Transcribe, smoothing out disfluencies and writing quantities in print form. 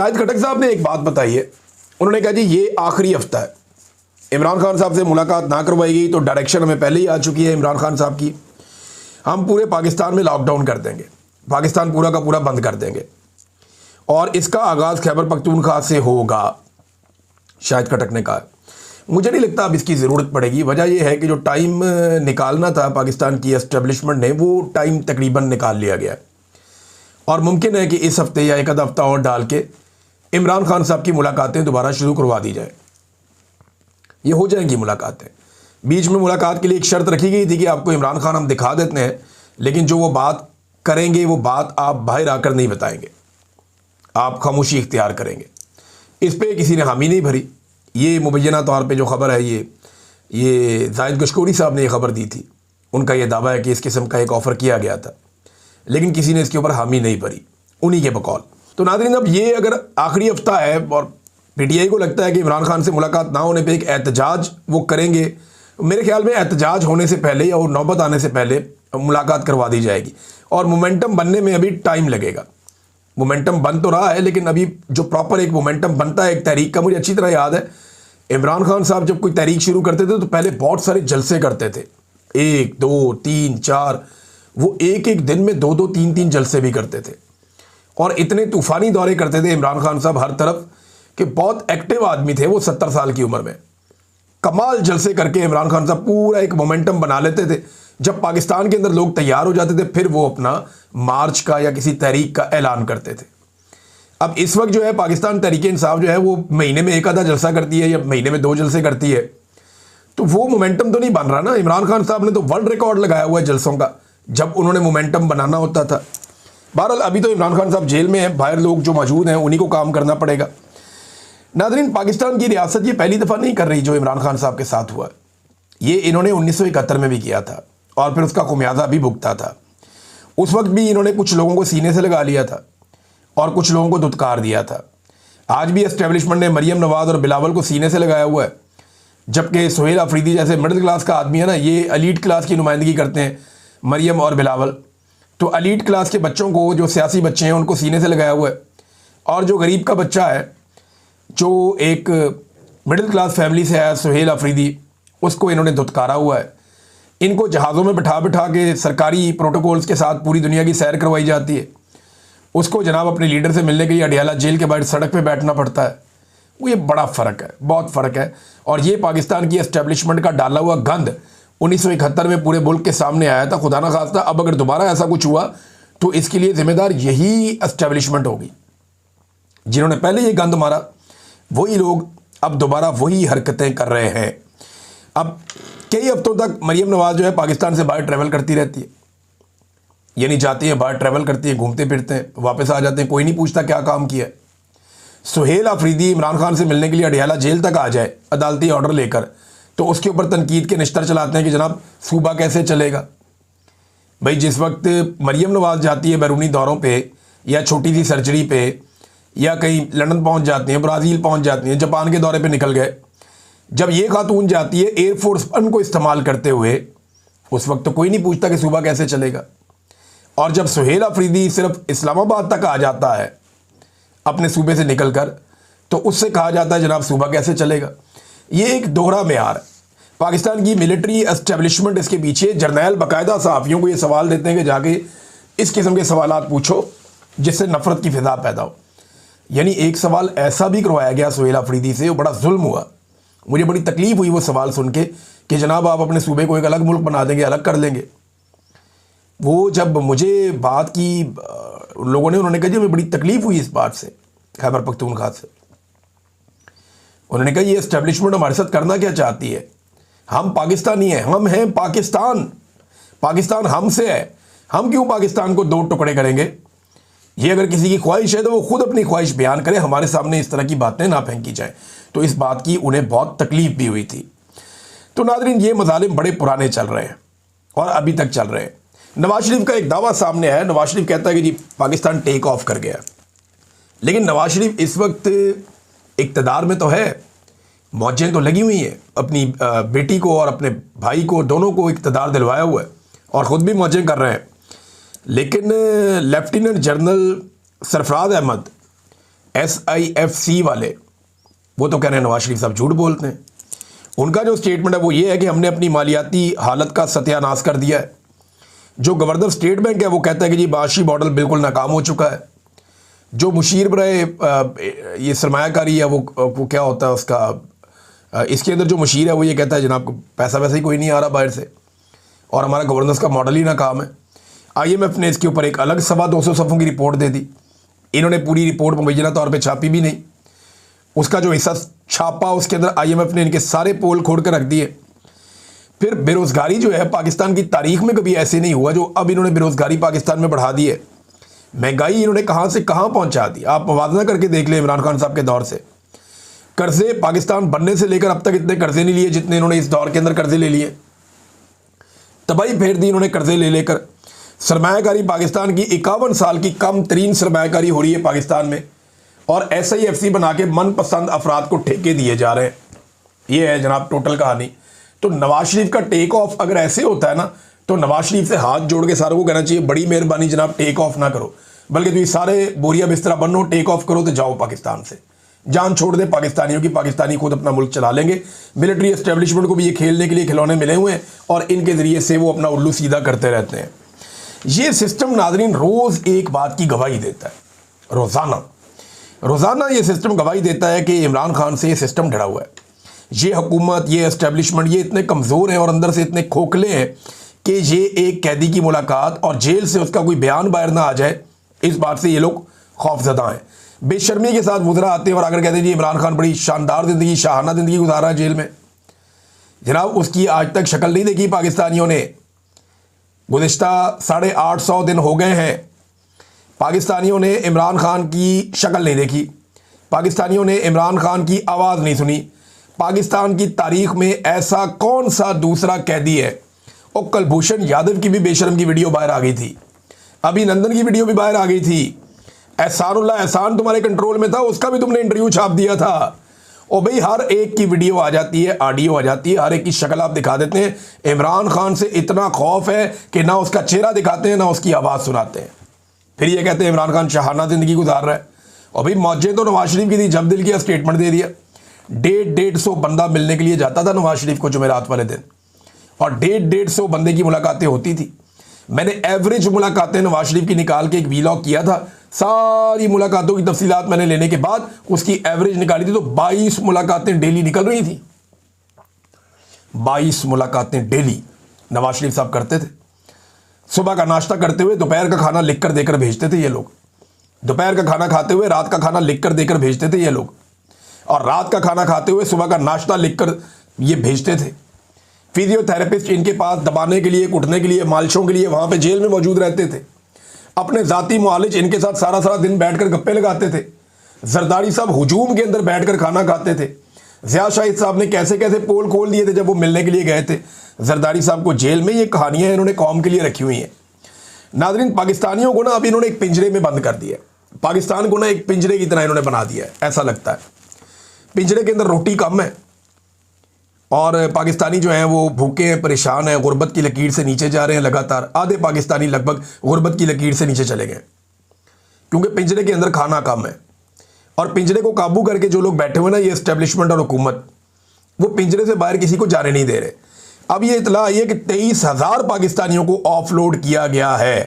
शाहिद खटक साहब ने एक बात बताई है। उन्होंने कहा जी ये आखिरी हफ्ता है, इमरान खान साहब से मुलाकात ना करवाई गई तो डायरेक्शन हमें पहले ही आ चुकी है इमरान खान साहब की, हम पूरे पाकिस्तान में लॉकडाउन कर देंगे, पाकिस्तान पूरा का पूरा बंद कर देंगे और इसका आगाज़ खैबर पख्तूनख्वा से होगा। शाहिद खटक ने कहा मुझे नहीं लगता अब इसकी ज़रूरत पड़ेगी। वजह यह है कि जो टाइम निकालना था पाकिस्तान की एस्टेब्लिशमेंट ने, वो टाइम तकरीबन निकाल लिया गया है और मुमकिन है कि इस हफ्ते या एक आध हफ्ता और डाल के इमरान खान साहब की मुलाकातें दोबारा शुरू करवा दी जाए। ये हो जाएंगी मुलाकातें। बीच में मुलाकात के लिए एक शर्त रखी गई थी कि आपको इमरान खान हम दिखा देते हैं, लेकिन जो वो बात करेंगे वो बात आप बाहर आकर नहीं बताएंगे, आप खामोशी इख्तियार करेंगे। इस पर किसी ने हामी नहीं भरी। ये मुबैना तौर पे जो ख़बर है ये जाहिद गशकोरी साहब ने ये ख़बर दी थी। उनका ये दावा है कि इस किस्म का एक ऑफ़र किया गया था, लेकिन किसी ने इसके ऊपर हामी नहीं भरी, उन्हीं के बकौल। तो नाज़रीन, अब ये अगर आखिरी हफ्ता है और पीटीआई को लगता है कि इमरान खान से मुलाकात ना होने पे एक एहतजाज वो करेंगे, मेरे ख्याल में एहतजाज होने से पहले या नौबत आने से पहले मुलाकात करवा दी जाएगी और मोमेंटम बनने में अभी टाइम लगेगा। मोमेंटम बन तो रहा है, लेकिन अभी जो प्रॉपर एक मोमेंटम बनता है एक तहरीक का, मुझे अच्छी तरह याद है इमरान खान साहब जब कोई तहरीक शुरू करते थे तो पहले बहुत सारे जलसे करते थे, 1 2 3 4, वो एक एक दिन में 2 2 3 3 जलसे भी करते थे और इतने तूफ़ानी दौरे करते थे इमरान खान साहब हर तरफ कि बहुत एक्टिव आदमी थे वो। 70 साल की उम्र में कमाल जलसे करके इमरान खान साहब पूरा एक मोमेंटम बना लेते थे। जब पाकिस्तान के अंदर लोग तैयार हो जाते थे फिर वो अपना मार्च का या किसी तहरीक का ऐलान करते थे। अब इस वक्त जो है पाकिस्तान तहरीक इंसाफ जो है वो महीने में एक आधा जलसा करती है या महीने में 2 जलसे करती है, तो वो मोमेंटम तो नहीं बन रहा ना। इमरान खान साहब ने तो वर्ल्ड रिकॉर्ड लगाया हुआ है जलसों का जब उन्होंने मोमेंटम बनाना होता था। बहरहाल अभी तो इमरान खान साहब जेल में हैं, बाहर लोग जो मौजूद हैं उन्हीं को काम करना पड़ेगा। नाज़रीन, पाकिस्तान की रियासत ये पहली दफ़ा नहीं कर रही जो इमरान खान साहब के साथ हुआ। ये इन्होंने 1971 में भी किया था और फिर उसका खुमियाजा भी भुगता था। उस वक्त भी इन्होंने कुछ लोगों को सीने से लगा लिया था और कुछ लोगों को धुतकार दिया था। आज भी एस्टेब्लिशमेंट ने मरियम नवाज और बिलावल को सीने से लगाया हुआ है, जबकि सुहेल अफरीदी जैसे मिडिल क्लास का आदमी है ना, ये एलीट क्लास की नुमाइंदगी करते हैं मरियम और बिलावल। तो एलीट क्लास के बच्चों को, जो सियासी बच्चे हैं, उनको सीने से लगाया हुआ है और जो गरीब का बच्चा है, जो एक मिडिल क्लास फैमिली से है, सुहेल अफरीदी, उसको इन्होंने धुतकारा हुआ है। इनको जहाज़ों में बिठा बिठा के सरकारी प्रोटोकॉल्स के साथ पूरी दुनिया की सैर करवाई जाती है। उसको जनाब अपने लीडर से मिलने के लिए अडियाला जेल के बाहर सड़क पे बैठना पड़ता है। वो ये बड़ा फ़र्क है, बहुत फ़र्क है। और ये पाकिस्तान की एस्टेब्लिशमेंट का डाला हुआ गंद 1971 में पूरे मुल्क के सामने आया था। खुदा ना खास्ता अब अगर दोबारा ऐसा कुछ हुआ तो इसके लिए ज़िम्मेदार यही एस्टेब्लिशमेंट होगी। जिन्होंने पहले ये गंद मारा वही लोग अब दोबारा वही हरकतें कर रहे हैं। अब कई हफ्तों तक मरियम नवाज जो है पाकिस्तान से बाहर ट्रैवल करती रहती है, यानी जाती है बाहर, ट्रैवल करती है, घूमते फिरते हैं, वापस आ जाते हैं, कोई नहीं पूछता क्या काम किया है। सुहेल अफरीदी इमरान खान से मिलने के लिए अडियाला जेल तक आ जाए अदालती ऑर्डर लेकर, तो उसके ऊपर तनकीद के निश्तर चलाते हैं कि जनाब सूबा कैसे चलेगा। भाई जिस वक्त मरियम नवाज जाती है बैरूनी दौरों पे या छोटी सी सर्जरी पे या कहीं लंदन पहुंच जाती हैं, ब्राज़ील पहुंच जाती हैं, जापान के दौरे पे निकल गए, जब ये खातून जाती है एयरफोर्स वन को इस्तेमाल करते हुए, उस वक्त तो कोई नहीं पूछता कि सूबा कैसे चलेगा। और जब सुहेल अफरीदी सिर्फ इस्लामाबाद तक आ जाता है अपने सूबे से निकलकर, तो उससे कहा जाता है जनाब सूबा कैसे चलेगा। ये एक दोहरा मेयार है। पाकिस्तान की मिलिट्री एस्टेब्लिशमेंट इसके पीछे जर्नैल बाकायदा सहाफ़ियों को ये सवाल देते हैं कि जाके इस किस्म के सवालात पूछो जिससे नफ़रत की फ़िज़ा पैदा हो। यानी एक सवाल ऐसा भी करवाया गया सुहेल अफरीदी से, वो बड़ा जुल्म हुआ। मुझे बड़ी तकलीफ़ हुई वो सवाल सुन के कि जनाब आप अपने सूबे को एक अलग मुल्क बना देंगे, अलग कर लेंगे। वो जब मुझे बात की लोगों ने, उन्होंने कहा जी हमें बड़ी तकलीफ़ हुई इस बात से, खैबर पख्तूनख्वा से। उन्होंने कहा ये एस्टेब्लिशमेंट हमारे साथ करना क्या चाहती है, हम पाकिस्तानी हैं, हम हैं पाकिस्तान, पाकिस्तान हमसे है, हम क्यों पाकिस्तान को 2 टुकड़े करेंगे। ये अगर किसी की ख्वाहिश है तो वो खुद अपनी ख्वाहिश बयान करे, हमारे सामने इस तरह की बातें ना फेंकी जाए। तो इस बात की उन्हें बहुत तकलीफ भी हुई थी। तो नाज़रीन, ये मज़ालिम बड़े पुराने चल रहे हैं और अभी तक चल रहे हैं। नवाज शरीफ का एक दावा सामने आया। नवाज शरीफ कहता है कि जी पाकिस्तान टेक ऑफ कर गया, लेकिन नवाज शरीफ इस वक्त इक़्तिदार में तो है, मौजें तो लगी हुई हैं, अपनी बेटी को और अपने भाई को, दोनों को इक़्तिदार दिलवाया हुआ है और ख़ुद भी मौजें कर रहे हैं। लेकिन lieutenant general Sarfaraz Ahmed SIFC वाले वो तो कह रहे हैं नवाज शरीफ साहब झूठ बोलते हैं। उनका जो स्टेटमेंट है वो ये है कि हमने अपनी मालियाती हालत का सत्यानाश कर दिया है। जो गवर्नर स्टेट बैंक है वो कहता है कि जी बाशी मॉडल बिल्कुल नाकाम हो चुका है। जो मुशीर बराए ये सरमायाकारी है वो क्या होता है उसका, इसके अंदर जो मुशीर है वो ये कहता है जनाब को पैसा वैसे ही कोई नहीं आ रहा बाहर से और हमारा गवर्नेंस का मॉडल ही नाकाम है। IMF ने इसके ऊपर एक अलग 225 सफ़ों की रिपोर्ट दे दी। इन्होंने पूरी रिपोर्ट मुबैना तौर पे छापी भी नहीं। उसका जो हिस्सा छापा उसके अंदर IMF ने इनके सारे पोल खोल कर रख दिए। फिर बेरोज़गारी जो है पाकिस्तान की तारीख में कभी ऐसे नहीं हुआ जो अब इन्होंने बेरोज़गारी पाकिस्तान में बढ़ा दी है। महंगाई इन्होंने कहाँ से कहाँ पहुँचा दी, आप मुवाजना करके देख लें इमरान खान साहब के दौर से। कर्जे पाकिस्तान बनने से लेकर अब तक इतने कर्जे नहीं लिए जितने इन्होंने इस दौर के अंदर कर्जे ले लिए। तबाही फेर दी इन्होंने कर्जे ले लेकर। सरमायाकारी पाकिस्तान की 51 साल की कम तरीन सरमायाकारी हो रही है पाकिस्तान में और SIFC बना के मनपसंद अफराद को ठेके दिए जा रहे हैं। ये है जनाब टोटल कहानी। तो नवाज शरीफ का टेक ऑफ अगर ऐसे होता है ना तो नवाज शरीफ से हाथ जोड़ के सारों को कहना चाहिए बड़ी मेहरबानी जनाब टेक ऑफ ना करो, बल्कि तुम सारे बोरिया बिस्तरा बनो, टेक ऑफ करो तो जाओ पाकिस्तान से, जान छोड़ दे पाकिस्तानियों की। पाकिस्तानी खुद अपना मुल्क चला लेंगे। मिलिट्री एस्टेब्लिशमेंट को भी ये खेलने के लिए खिलौने मिले हुए हैं और इनके ज़रिए से वो अपना उल्लू सीधा करते रहते हैं। ये सिस्टम नाज़रीन रोज़ एक बात की गवाही देता है, रोज़ाना ये सिस्टम गवाही देता है कि इमरान खान से ये सिस्टम डरा हुआ है। ये हुकूमत, ये एस्टेब्लिशमेंट ये इतने कमज़ोर हैं और अंदर से इतने खोखले हैं कि ये एक कैदी की मुलाकात और जेल से उसका कोई बयान बाहर ना आ जाए, इस बात से ये लोग खौफजदा हैं। बेशर्मी के साथ वज़रा आते हैं और अगर कहते हैं जी इमरान खान बड़ी शानदार ज़िंदगी, शाहाना ज़िंदगी गुजारा है जेल में। जनाब उसकी आज तक शक्ल नहीं देखी पाकिस्तानियों ने। गुज़िश्ता 850 दिन हो गए हैं, पाकिस्तानियों ने इमरान खान की शक्ल नहीं देखी, पाकिस्तानियों ने इमरान खान की आवाज़ नहीं सुनी। पाकिस्तान की तारीख में ऐसा कौन सा दूसरा कैदी है? और कुलभूषण यादव की भी बेशर्म की वीडियो बाहर आ गई थी, अभिनंदन की वीडियो भी बाहर आ गई थी। एहसानुल्लाह एहसान तुम्हारे कंट्रोल में था, उसका भी तुमने इंटरव्यू छाप दिया था। और भाई हर एक की वीडियो आ जाती है, ऑडियो आ जाती है, हर एक की शक्ल आप दिखा देते हैं। इमरान खान से इतना खौफ है कि ना उसका चेहरा दिखाते हैं ना उसकी आवाज़ सुनाते हैं। फिर ये कहते हैं इमरान खान शाहाना ज़िंदगी गुजार रहा है। और भाई मौजें तो नवाज शरीफ की थी, जब दिल किया स्टेटमेंट दे दिया। 150 बंदा मिलने के लिए जाता था नवाज शरीफ को जुमेरात वाले दिन और 150 बंदे की मुलाकातें होती थी। मैंने एवरेज मुलाकातें नवाज शरीफ की निकाल के एक वीलॉग किया था। सारी मुलाकातों की तफसीलात मैंने लेने के बाद उसकी एवरेज निकाली थी तो 22 मुलाकातें डेली निकल रही थी। 22 मुलाकातें डेली नवाज शरीफ साहब करते थे। सुबह का नाश्ता करते हुए दोपहर का खाना लिख कर देकर भेजते थे ये लोग। दोपहर का खाना खाते हुए रात का खाना लिख कर देकर भेजते थे ये लोग। और रात का खाना खाते हुए सुबह का नाश्ता लिख कर ये भेजते थे। फिजियोथेरेपिस्ट इनके पास दबाने के लिए, उठने के लिए, मालिशों के लिए वहाँ पे जेल में मौजूद रहते थे। अपने ज़ाती मुआलिज इनके साथ सारा सारा दिन बैठकर गप्पे लगाते थे। जरदारी साहब हुजूम के अंदर बैठकर खाना खाते थे। ज़िया शाहिद साहब ने कैसे कैसे पोल खोल दिए थे जब वो मिलने के लिए गए थे जरदारी साहब को जेल में। ये कहानियाँ इन्होंने कौम के लिए रखी हुई हैं। नाज़रीन पाकिस्तानियों को ना अब इन्होंने एक पिंजरे में बंद कर दिया है। पाकिस्तान को ना एक पिंजरे की तरह इन्होंने बना दिया है, ऐसा लगता है। पिंजरे के अंदर रोटी कम है और पाकिस्तानी जो हैं वो भूखे हैं, परेशान हैं, गुर्बत की लकीर से नीचे जा रहे हैं लगातार। आधे पाकिस्तानी लगभग गुर्बत की लकीर से नीचे चले गए क्योंकि पिंजरे के अंदर खाना कम है। और पिंजरे को काबू करके जो लोग बैठे हुए ना, ये एस्टेब्लिशमेंट और हुकूमत, वो पिंजरे से बाहर किसी को जाने नहीं दे रहे। अब ये इतला आई है कि 23,000 पाकिस्तानियों को ऑफलोड किया गया है।